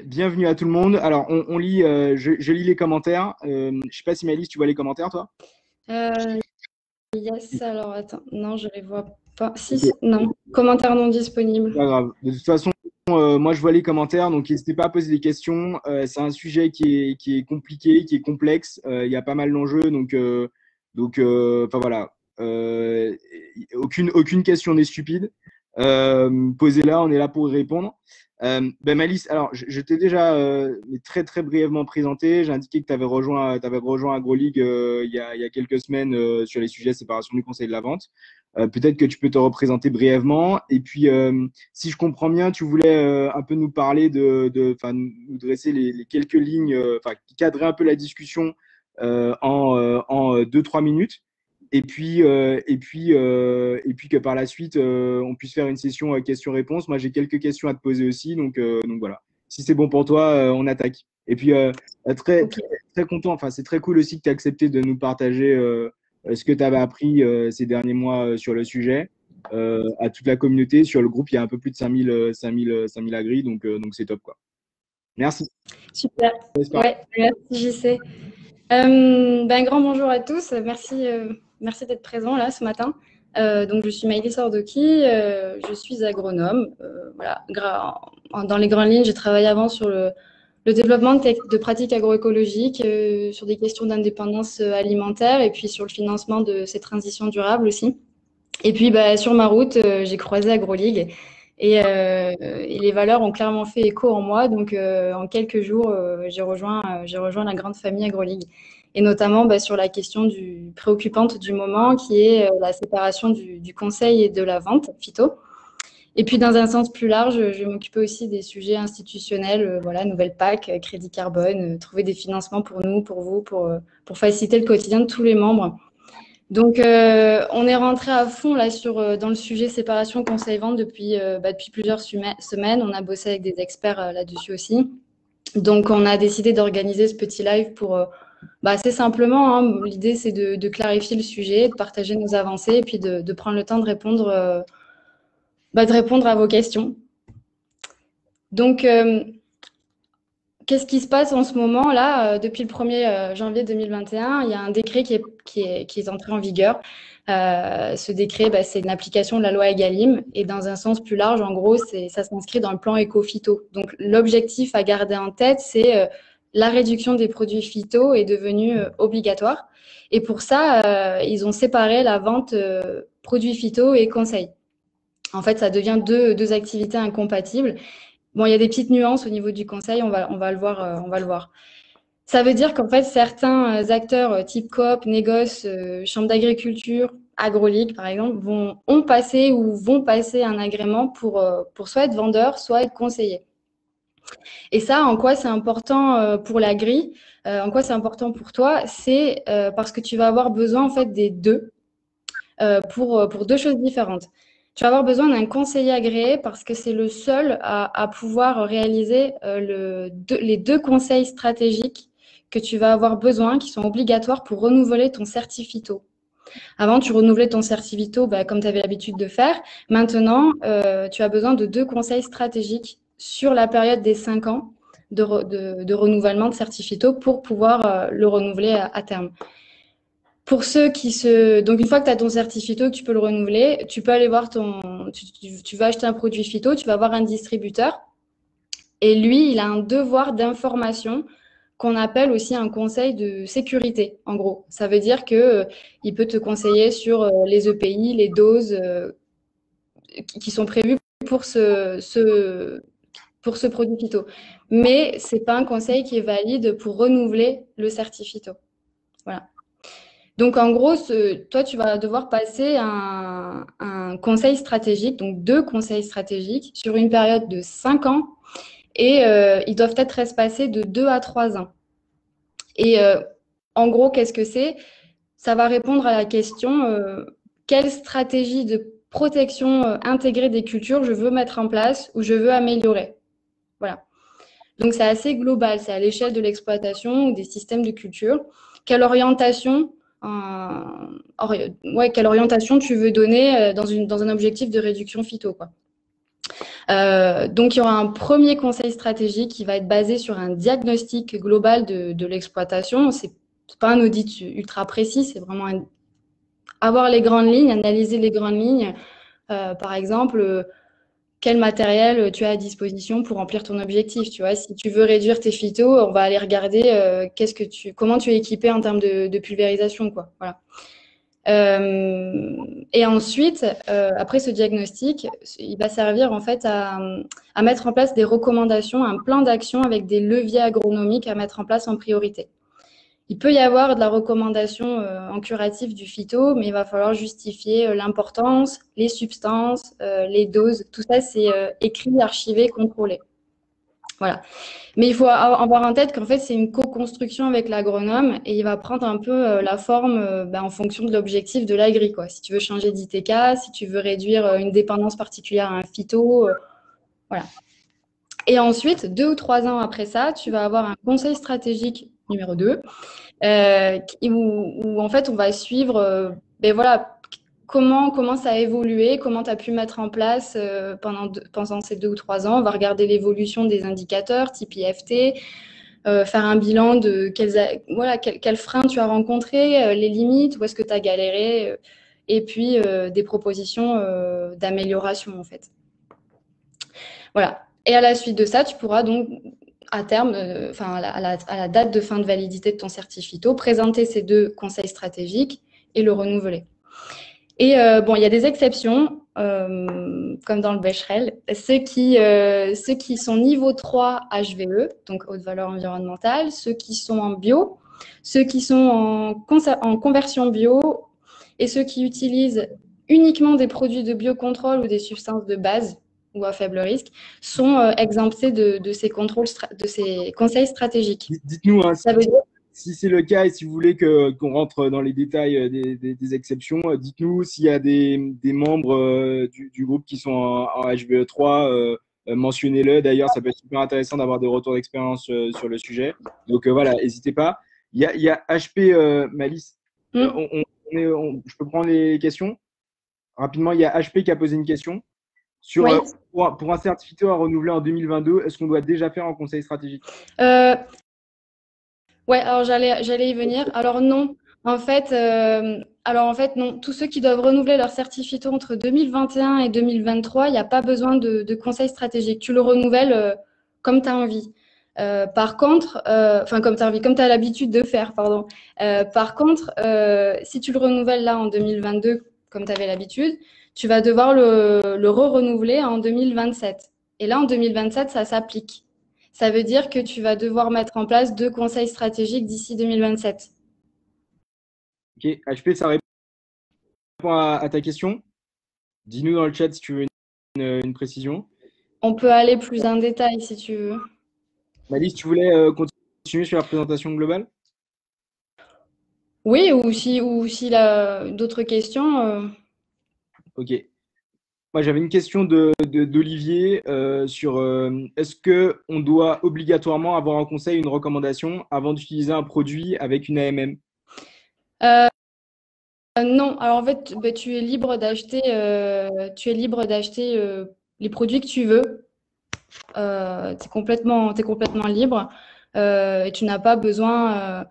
Bienvenue à tout le monde. Alors, on lit, je lis les commentaires. Je ne sais pas si Maëlys, tu vois les commentaires, toi? Yes, alors attends, non, je les vois pas. Si, Ok, non, commentaire non disponible. pas grave. De toute façon, moi, je vois les commentaires, donc n'hésitez pas à poser des questions. C'est un sujet qui est compliqué, qui est complexe. Il y a pas mal d'enjeux, enfin voilà. Aucune question n'est stupide. Posez-la, on est là pour y répondre. Malice, alors je t'ai déjà très très brièvement présenté. J'ai indiqué que tu avais rejoint AgroLeague il y a quelques semaines sur les sujets séparation du conseil de la vente. Peut-être que tu peux te représenter brièvement. Et puis, si je comprends bien, tu voulais un peu nous parler enfin, nous dresser les quelques lignes, enfin, cadrer un peu la discussion en 2-3 minutes. Et puis que par la suite, on puisse faire une session questions-réponses. Moi, j'ai quelques questions à te poser aussi. Donc voilà. Si c'est bon pour toi, on attaque. Et puis, très, Ok, très, très content. Enfin, c'est très cool aussi que tu aies accepté de nous partager ce que tu avais appris ces derniers mois sur le sujet à toute la communauté. Sur le groupe, il y a un peu plus de 5000 agris. Donc c'est top, quoi. Merci. super. Laisse parler. Ouais, merci JC. Ben, grand bonjour à tous. Merci d'être présent là ce matin. Donc, je suis Maëlys Ordoki, je suis agronome. Voilà. Dans les grandes lignes, j'ai travaillé avant sur le développement de pratiques agroécologiques, sur des questions d'indépendance alimentaire et puis sur le financement de ces transitions durables aussi. Et puis, bah, sur ma route, j'ai croisé AgroLeague et les valeurs ont clairement fait écho en moi. Donc, en quelques jours, j'ai rejoint la grande famille AgroLeague. Et notamment bah, sur la question préoccupante du moment, qui est la séparation du conseil et de la vente phyto. Et puis, dans un sens plus large, je vais m'occuper aussi des sujets institutionnels, voilà, nouvelle PAC, crédit carbone, trouver des financements pour nous, pour vous, pour faciliter le quotidien de tous les membres. Donc, on est rentré à fond là dans le sujet séparation conseil-vente depuis plusieurs semaines. On a bossé avec des experts là-dessus aussi. Donc, on a décidé d'organiser ce petit live pour, assez simplement, hein, l'idée c'est de clarifier le sujet, de partager nos avancées et puis de prendre le temps de répondre à vos questions. Donc, qu'est-ce qui se passe en ce moment là depuis le 1er janvier 2021, il y a un décret qui est entré en vigueur. Ce décret, c'est une application de la loi Egalim et dans un sens plus large, en gros, ça s'inscrit dans le plan éco-phyto. Donc, l'objectif à garder en tête, c'est la réduction des produits phyto est devenue obligatoire. Et pour ça, ils ont séparé la vente produits phyto et conseils. En fait, ça devient deux activités incompatibles. Bon, il y a des petites nuances au niveau du conseil, on va le voir, on va le voir. Ça veut dire qu'en fait, certains acteurs type coop, négoce, chambre d'agriculture, AgroLeague par exemple, ont passé ou vont passer un agrément pour soit être vendeur, soit être conseiller. Et ça, en quoi c'est important pour l'agri, en quoi c'est important pour toi, c'est parce que tu vas avoir besoin en fait des deux pour deux choses différentes. Tu vas avoir besoin d'un conseiller agréé parce que c'est le seul à pouvoir réaliser les deux conseils stratégiques que tu vas avoir besoin, qui sont obligatoires pour renouveler ton certificato. Avant, tu renouvelais ton certificato comme tu avais l'habitude de faire. Maintenant, tu as besoin de deux conseils stratégiques sur la période des 5 ans de renouvellement de certificato pour pouvoir le renouveler à terme. Pour ceux Donc, une fois que tu as ton certificato, que tu peux le renouveler, tu peux aller voir tu vas acheter un produit phyto, tu vas voir un distributeur. Et lui, il a un devoir d'information qu'on appelle aussi un conseil de sécurité, en gros. Ça veut dire qu'il peut te conseiller sur les EPI, les doses qui sont prévues pour pour ce produit phyto. Mais ce n'est pas un conseil qui est valide pour renouveler le certificato. Voilà. Donc, en gros, toi, tu vas devoir passer un conseil stratégique, donc deux conseils stratégiques, sur une période de 5 ans, et ils doivent être espacés de 2 à 3 ans. Et en gros, qu'est-ce que c'est? Ça va répondre à la question quelle stratégie de protection intégrée des cultures je veux mettre en place ou je veux améliorer. Voilà. Donc, c'est assez global, c'est à l'échelle de l'exploitation ou des systèmes de culture. Quelle orientation tu veux donner dans un objectif de réduction phyto, quoi. Donc, il y aura un premier conseil stratégique qui va être basé sur un diagnostic global de l'exploitation. C'est pas un audit ultra précis, c'est vraiment avoir les grandes lignes, analyser les grandes lignes. Par exemple, quel matériel tu as à disposition pour remplir ton objectif. Tu vois, si tu veux réduire tes phytos, on va aller regarder comment tu es équipé en termes de pulvérisation, quoi. Voilà. Et ensuite, après ce diagnostic, il va servir en fait à mettre en place des recommandations, un plan d'action avec des leviers agronomiques à mettre en place en priorité. Il peut y avoir de la recommandation en curatif du phyto, mais il va falloir justifier l'importance, les substances, les doses. Tout ça, c'est écrit, archivé, contrôlé. Voilà. Mais il faut avoir en tête qu'en fait, c'est une co-construction avec l'agronome et il va prendre un peu la forme en fonction de l'objectif de l'agri, quoi. Si tu veux changer d'ITK, si tu veux réduire une dépendance particulière à un phyto, voilà. Et ensuite, 2 ou 3 ans après ça, tu vas avoir un conseil stratégique numéro 2 où en fait, on va suivre voilà, comment ça a évolué, comment tu as pu mettre en place pendant ces 2 ou 3 ans. On va regarder l'évolution des indicateurs type IFT, faire un bilan de quels freins tu as rencontrés, les limites, où est-ce que tu as galéré, et puis des propositions d'amélioration en fait. Voilà. Et à la suite de ça, tu pourras donc à terme, à la date de fin de validité de ton certificat, présenter ces 2 conseils stratégiques et le renouveler. Et bon, il y a des exceptions, comme dans le Becherel. Ceux qui sont niveau 3 HVE, donc haute valeur environnementale, ceux qui sont en bio, ceux qui sont en conversion bio et ceux qui utilisent uniquement des produits de biocontrôle ou des substances de base ou à faible risque, sont exemptés de ces conseils stratégiques. Dites-nous, hein, si c'est le cas et si vous voulez qu'on rentre dans les détails des exceptions, dites-nous s'il y a des membres du groupe qui sont en HVE3, mentionnez-le. D'ailleurs, ça peut être super intéressant d'avoir des retours d'expérience sur le sujet. Donc voilà, n'hésitez pas. Il y a HP Malice. Je peux prendre les questions rapidement. Il y a HP qui a posé une question. Oui. Pour un certificat à renouveler en 2022, est-ce qu'on doit déjà faire un conseil stratégique? Ouais, alors j'allais y venir. Alors non, en fait, non. Tous ceux qui doivent renouveler leur certificat entre 2021 et 2023, il n'y a pas besoin de conseil stratégique. Tu le renouvelles comme tu as envie. Par contre, comme tu as envie, comme tu as l'habitude de faire, pardon. Par contre, si tu le renouvelles là en 2022, comme tu avais l'habitude, tu vas devoir le renouveler en 2027. Et là, en 2027, ça s'applique. Ça veut dire que tu vas devoir mettre en place 2 conseils stratégiques d'ici 2027. Ok, HP, ça répond à ta question. Dis-nous dans le chat si tu veux une précision. On peut aller plus en détail si tu veux. Malice, tu voulais continuer sur la présentation globale? Oui, ou si d'autres questions. Ok. Moi, j'avais une question d'Olivier sur est-ce qu'on doit obligatoirement avoir en conseil une recommandation avant d'utiliser un produit avec une AMM? Non, alors en fait, tu es libre d'acheter les produits que tu veux. Tu es complètement libre et tu n'as pas besoin.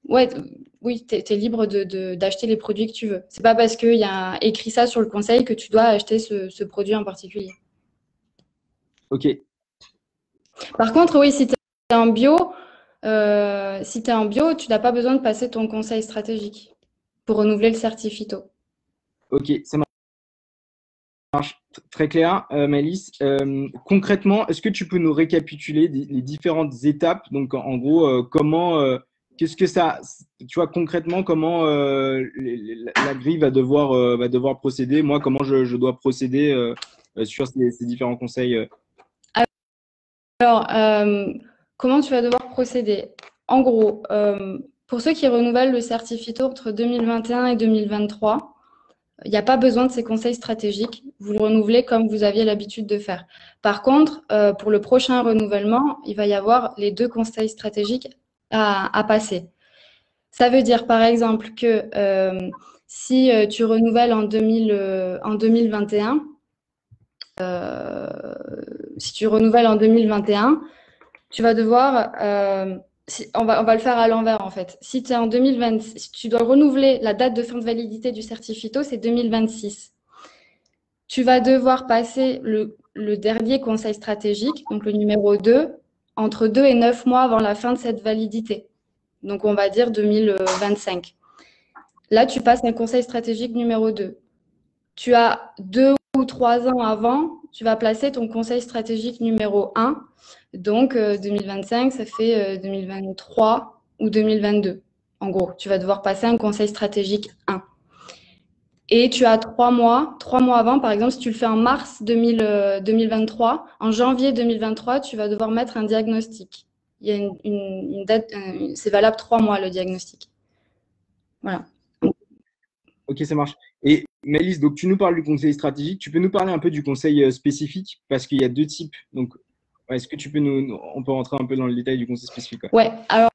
Oui, tu es libre d'acheter les produits que tu veux. C'est pas parce qu'il y a écrit ça sur le conseil que tu dois acheter ce produit en particulier. Ok. Par contre, oui, si tu es en bio, tu n'as pas besoin de passer ton conseil stratégique pour renouveler le certificat. Ok, ça marche très clair, Malice. Concrètement, est-ce que tu peux nous récapituler les différentes étapes? Donc, en gros, qu'est-ce que ça, tu vois, concrètement, comment l'agri va devoir procéder? Moi, comment je dois procéder sur ces différents conseils? Alors, comment tu vas devoir procéder? En gros, pour ceux qui renouvellent le certificat entre 2021 et 2023, il n'y a pas besoin de ces conseils stratégiques. Vous le renouvelez comme vous aviez l'habitude de faire. Par contre, pour le prochain renouvellement, il va y avoir les 2 conseils stratégiques à passer. Ça veut dire, par exemple, que si tu renouvelles en 2021, si tu renouvelles en 2021, tu vas devoir, on va le faire à l'envers en fait. Si tu es en 2020, si tu dois renouveler la date de fin de validité du certificat, c'est 2026. Tu vas devoir passer le dernier conseil stratégique, donc le numéro 2, entre 2 et 9 mois avant la fin de cette validité. Donc, on va dire 2025. Là, tu passes un conseil stratégique numéro 2. Tu as 2 ou 3 ans avant, tu vas placer ton conseil stratégique numéro 1. Donc, 2025, ça fait 2023 ou 2022. En gros, tu vas devoir passer un conseil stratégique 1. Et tu as 3 mois avant, par exemple, si tu le fais en mars 2023, en janvier 2023, tu vas devoir mettre un diagnostic. Il y a une date, c'est valable 3 mois le diagnostic. Voilà. Ok, ça marche. Et Mélisse, donc tu nous parles du conseil stratégique. Tu peux nous parler un peu du conseil spécifique parce qu'il y a 2 types. Donc, est-ce que tu peux on peut rentrer un peu dans le détail du conseil spécifique, quoi. Ouais. Alors,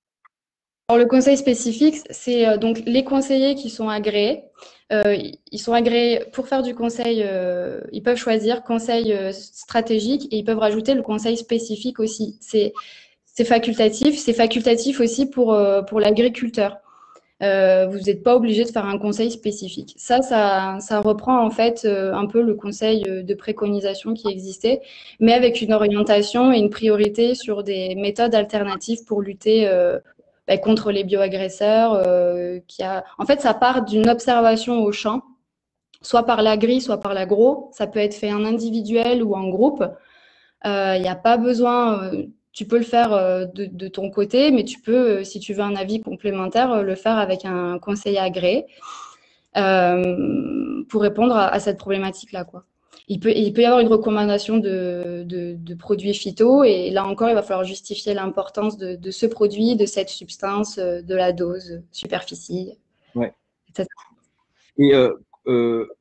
le conseil spécifique, c'est donc les conseillers qui sont agréés. Ils sont agréés pour faire du conseil. Ils peuvent choisir conseil stratégique et ils peuvent rajouter le conseil spécifique aussi. C'est facultatif. C'est facultatif aussi pour l'agriculteur. Vous n'êtes pas obligé de faire un conseil spécifique. Ça reprend en fait un peu le conseil de préconisation qui existait, mais avec une orientation et une priorité sur des méthodes alternatives pour lutter contre les bioagresseurs. En fait, ça part d'une observation au champ, soit par l'agri, soit par l'agro. Ça peut être fait en individuel ou en groupe. Il n'y a pas besoin, tu peux le faire de ton côté, mais tu peux, si tu veux un avis complémentaire, le faire avec un conseiller agréé pour répondre à cette problématique-là, quoi. Il peut y avoir une recommandation de produits phyto, et là encore, il va falloir justifier l'importance de ce produit, de cette substance, de la dose, superficie, Ouais. etc. Et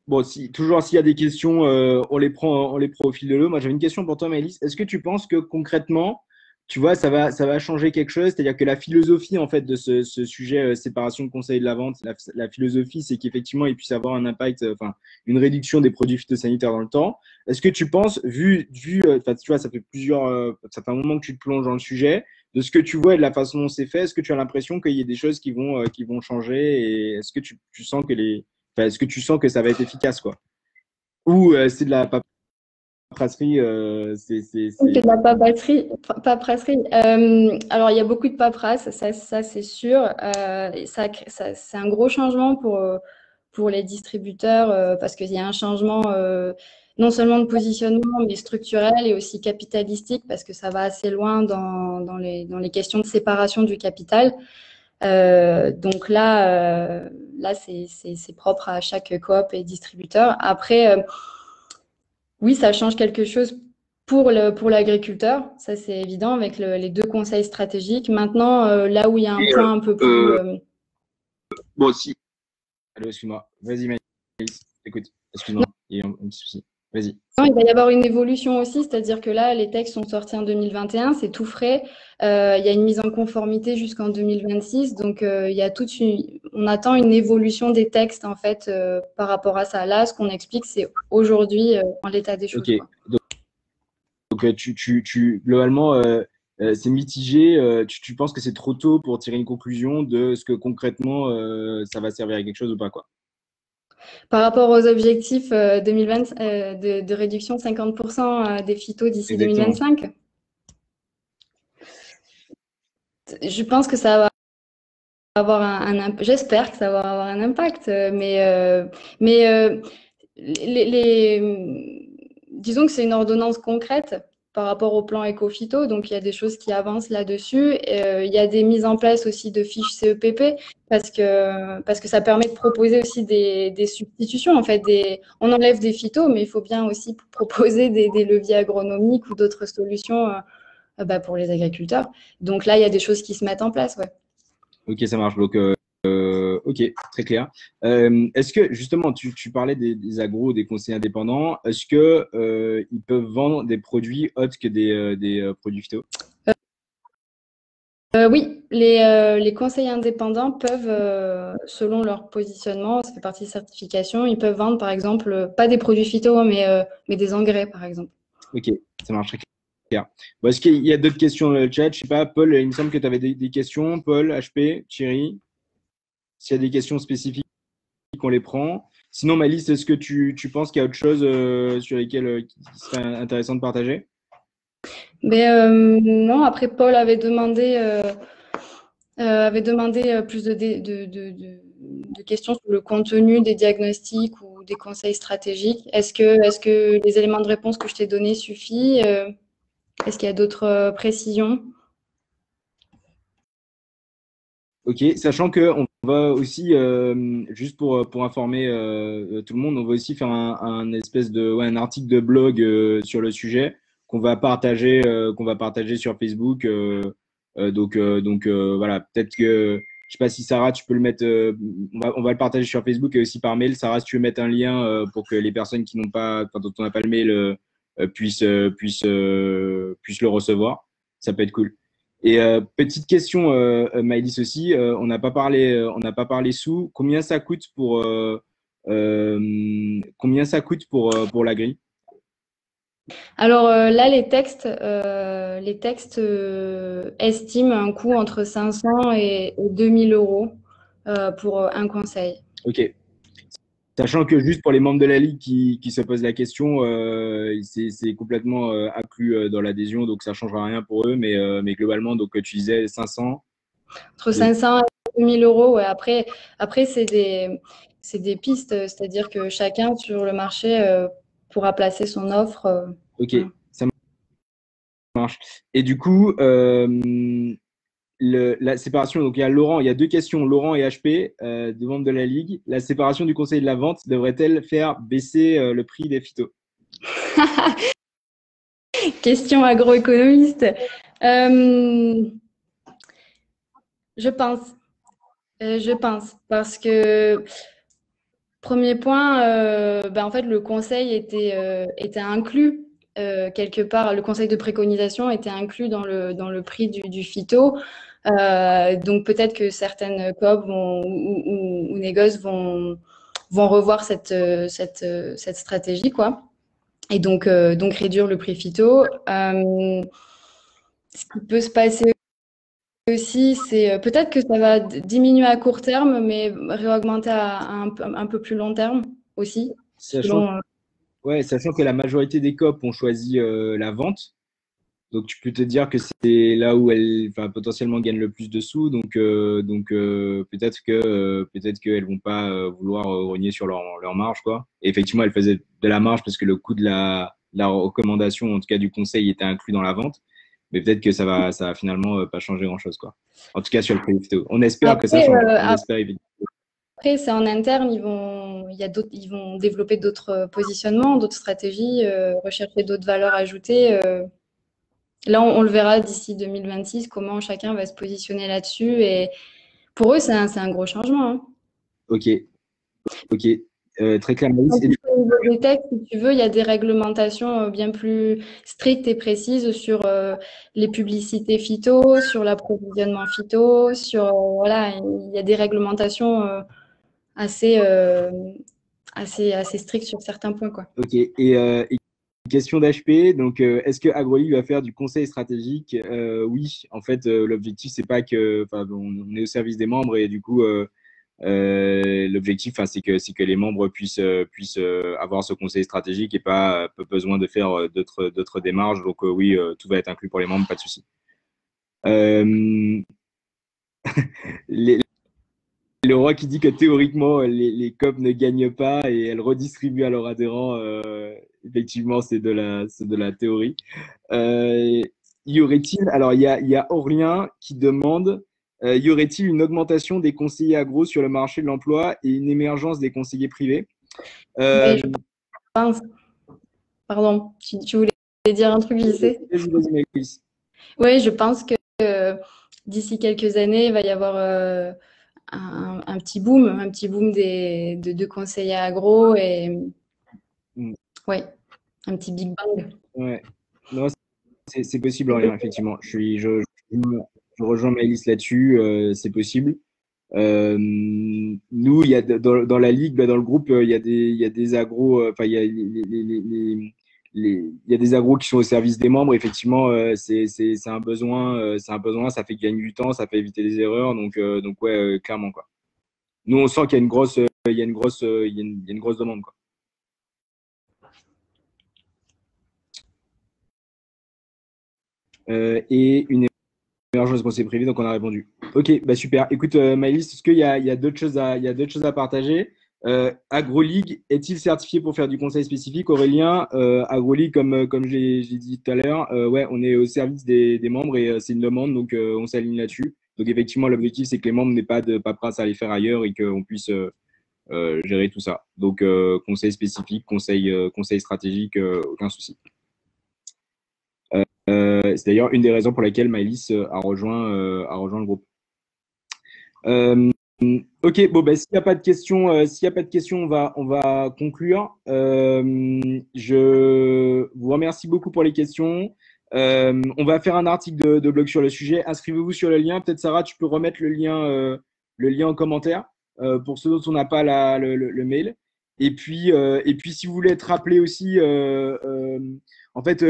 bon, toujours s'il y a des questions, on les prend au fil de l'eau. Moi, j'avais une question pour toi, Maëlys. Est-ce que tu penses que concrètement, tu vois, ça va changer quelque chose? C'est-à-dire que la philosophie, en fait, de ce sujet séparation de conseil de la vente, la philosophie, c'est qu'effectivement, il puisse avoir un impact, enfin, une réduction des produits phytosanitaires dans le temps. Est-ce que tu penses, tu vois, ça fait un moment que tu te plonges dans le sujet, de ce que tu vois et de la façon dont c'est fait, est-ce que tu as l'impression qu'il y a des choses qui vont changer, et est-ce que tu sens que est-ce que tu sens que ça va être efficace, quoi? Ou c'est de la paperasserie, C'est de la paperasserie. Alors, il y a beaucoup de paperasse, ça c'est sûr. Et c'est un gros changement pour les distributeurs parce qu'il y a un changement non seulement de positionnement, mais structurel et aussi capitalistique parce que ça va assez loin dans les questions de séparation du capital. Donc là, c'est propre à chaque coop et distributeur. Après, oui, ça change quelque chose pour l'agriculteur, ça c'est évident avec les 2 conseils stratégiques. Maintenant, là où il y a un point un peu plus… bon, si. Allô, excuse-moi. Vas-y, Maëlys, écoute. Excuse-moi, il y a un petit souci. Vas-y. Non, il va y avoir une évolution aussi, c'est-à-dire que là, les textes sont sortis en 2021, c'est tout frais. Il y a une mise en conformité jusqu'en 2026, donc il y a on attend une évolution des textes en fait par rapport à ça. Là, ce qu'on explique, c'est aujourd'hui en l'état des choses. Ok. Quoi. Donc globalement, c'est mitigé. Tu penses que c'est trop tôt pour tirer une conclusion de ce que concrètement ça va servir à quelque chose ou pas, quoi? Par rapport aux objectifs 2020, de réduction de 50% des phytos d'ici Exactement. 2025, je pense que ça va avoir j'espère que ça va avoir un impact, disons que c'est une ordonnance concrète par rapport au plan éco-phyto, donc il y a des choses qui avancent là-dessus. Il y a des mises en place aussi de fiches CEPP parce que ça permet de proposer aussi des substitutions. En fait, on enlève des phytos, mais il faut bien aussi proposer des leviers agronomiques ou d'autres solutions pour les agriculteurs. Donc là, il y a des choses qui se mettent en place, ouais. Ok, ça marche. Donc, ok, très clair. Est-ce que justement, tu parlais des agros, des conseillers indépendants, est-ce que ils peuvent vendre des produits autres que des produits phyto? Oui, les conseillers indépendants peuvent, selon leur positionnement, ça fait partie des certifications, ils peuvent vendre par exemple, pas des produits phyto, mais des engrais par exemple. Ok, ça marche très clair. Bon, est-ce qu'il y a d'autres questions dans le chat? Je sais pas, Paul, il me semble que tu avais des questions. Paul, HP, Thierry, s'il y a des questions spécifiques, on les prend. Sinon, Malice, est-ce que tu penses qu'il y a autre chose sur lesquelles qui serait intéressant de partager? Mais non, après, Paul avait demandé plus de questions sur le contenu des diagnostics ou des conseils stratégiques. Est-ce que les éléments de réponse que je t'ai donnés suffisent? Est-ce qu'il y a d'autres précisions? Ok, sachant qu'on va aussi, juste pour informer tout le monde, on va aussi faire un espèce de, ouais, un article de blog sur le sujet qu'on va partager sur Facebook. Voilà, peut-être que, je sais pas si Sarah, tu peux le mettre, on va le partager sur Facebook et aussi par mail. Sarah, si tu veux mettre un lien pour que les personnes qui n'ont pas, quand on n'a pas le mail, puissent le recevoir, ça peut être cool. Et petite question, Maëlys aussi, on n'a pas parlé sous. Combien ça coûte pour la grille? Alors là, les textes estiment un coût entre 500 et 2000 euros pour un conseil. Ok. Sachant que juste pour les membres de la Ligue qui se posent la question, c'est complètement inclus dans l'adhésion, donc ça ne changera rien pour eux. Mais globalement, donc tu disais 500. Entre 500 et 2000 euros, ouais. Après c'est des pistes, c'est-à-dire que chacun sur le marché pourra placer son offre. Ok, Voilà. ça marche. Et du coup, la séparation, donc il y a Laurent, il y a deux questions, Laurent et HP, des membres de la Ligue. La séparation du conseil de la vente devrait-elle faire baisser le prix des phytos? Question agroéconomiste. Je pense. Je pense. Parce que, premier point, en fait, le conseil était inclus quelque part. Le conseil de préconisation était inclus dans le prix du phyto. Donc, peut-être que certaines coop ou négoces vont revoir cette stratégie, quoi. Et donc réduire le prix phyto. Ce qui peut se passer aussi, c'est peut-être que ça va diminuer à court terme, mais réaugmenter à un peu plus long terme aussi, Sachant, selon. ouais, sachant que la majorité des COP ont choisi la vente. Donc, tu peux te dire que c'est là où elles, enfin, potentiellement gagnent le plus de sous. Donc, peut-être qu'elles vont pas vouloir rogner sur leur marge, quoi. Et effectivement, elles faisaient de la marge parce que le coût de la recommandation, en tout cas du conseil, était inclus dans la vente. Mais peut-être que ça va finalement pas changer grand-chose, quoi. En tout cas, sur le prix vidéo. On espère que ça Après, change. On espère évidemment. après, c'est en interne, ils vont développer d'autres positionnements, d'autres stratégies, rechercher d'autres valeurs ajoutées. Là, on le verra d'ici 2026, comment chacun va se positionner là-dessus. Et pour eux, c'est un gros changement, hein. Ok, ok. Très clairement. En Et plus, au niveau des textes, si tu veux, il y a des réglementations bien plus strictes et précises sur les publicités phyto, sur l'approvisionnement phyto, voilà, il y a des réglementations assez strictes sur certains points, quoi. ok. Et question d'HP. Donc, est-ce que Agroli va faire du conseil stratégique? Oui. En fait, l'objectif, c'est pas que, enfin, on est au service des membres et du coup, l'objectif, enfin, c'est que les membres puissent avoir ce conseil stratégique et pas besoin de faire d'autres démarches. Donc, oui, tout va être inclus pour les membres, pas de souci. Euh, les, Le roi qui dit que théoriquement, les COP ne gagnent pas et elles redistribuent à leurs adhérents, effectivement, c'est de la théorie. Euh, y aurait-il, alors il y a Aurélien qui demande, y aurait-il une augmentation des conseillers agro sur le marché de l'emploi et une émergence des conseillers privés? Oui, Euh, je pense. Pardon, tu voulais dire un truc, je sais. vas-y, Maëlys. Oui, je pense que d'ici quelques années, il va y avoir un petit boom de conseillers agro et Mm, ouais, un petit Big Bang. ouais. Non, c'est possible, Aurélien, effectivement. Je rejoins Maëlys là-dessus, c'est possible. Nous, il y a dans la ligue, bah, dans le groupe, il y a des agros, enfin, il y a il y a des agros qui sont au service des membres. Effectivement, c'est un besoin, ça fait gagner du temps, ça fait éviter des erreurs. Donc ouais, clairement quoi. Nous, on sent qu'il y a une grosse, il y a une grosse, il y a une grosse demande quoi. Et une émergence pensée privée, donc on a répondu. Ok, bah super. Écoute, Maëlys, est-ce qu'il y a d'autres choses à partager? AgroLeague est-il certifié pour faire du conseil spécifique? Aurélien, AgroLeague, comme j'ai dit tout à l'heure, ouais, on est au service des membres et c'est une demande, donc on s'aligne là-dessus. Donc effectivement, l'objectif, c'est que les membres n'aient pas de paperasse à aller faire ailleurs et qu'on puisse gérer tout ça. Donc conseil spécifique, conseil stratégique, aucun souci. C'est d'ailleurs une des raisons pour lesquelles Maëlys a rejoint le groupe. Ok, bon, ben, s'il n'y a pas de questions, on va conclure. Je vous remercie beaucoup pour les questions. On va faire un article de blog sur le sujet. Inscrivez-vous sur le lien. Peut-être, Sarah, tu peux remettre le lien en commentaire pour ceux dont on n'a pas le mail. Et puis, si vous voulez être rappelé aussi, en fait,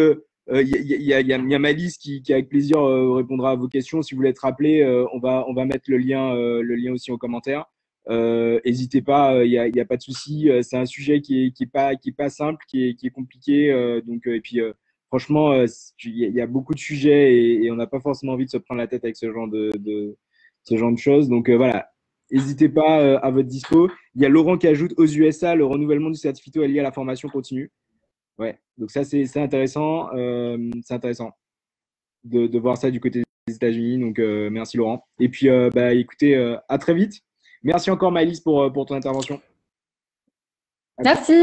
il y a Malice qui avec plaisir répondra à vos questions. Si vous voulez être rappelé, on va mettre le lien aussi en commentaire. N'hésitez pas, il y a pas de souci. C'est un sujet qui est pas simple, qui est compliqué. Et puis, franchement, il y a beaucoup de sujets et on n'a pas forcément envie de se prendre la tête avec ce genre de choses. Donc voilà, n'hésitez pas à votre dispo. Il y a Laurent qui ajoute aux USA, le renouvellement du certificat est lié à la formation continue. Ouais, donc ça c'est intéressant. C'est intéressant de voir ça du côté des États-Unis. Donc merci Laurent. Et puis bah écoutez, à très vite. Merci encore Maëlys pour ton intervention. Merci.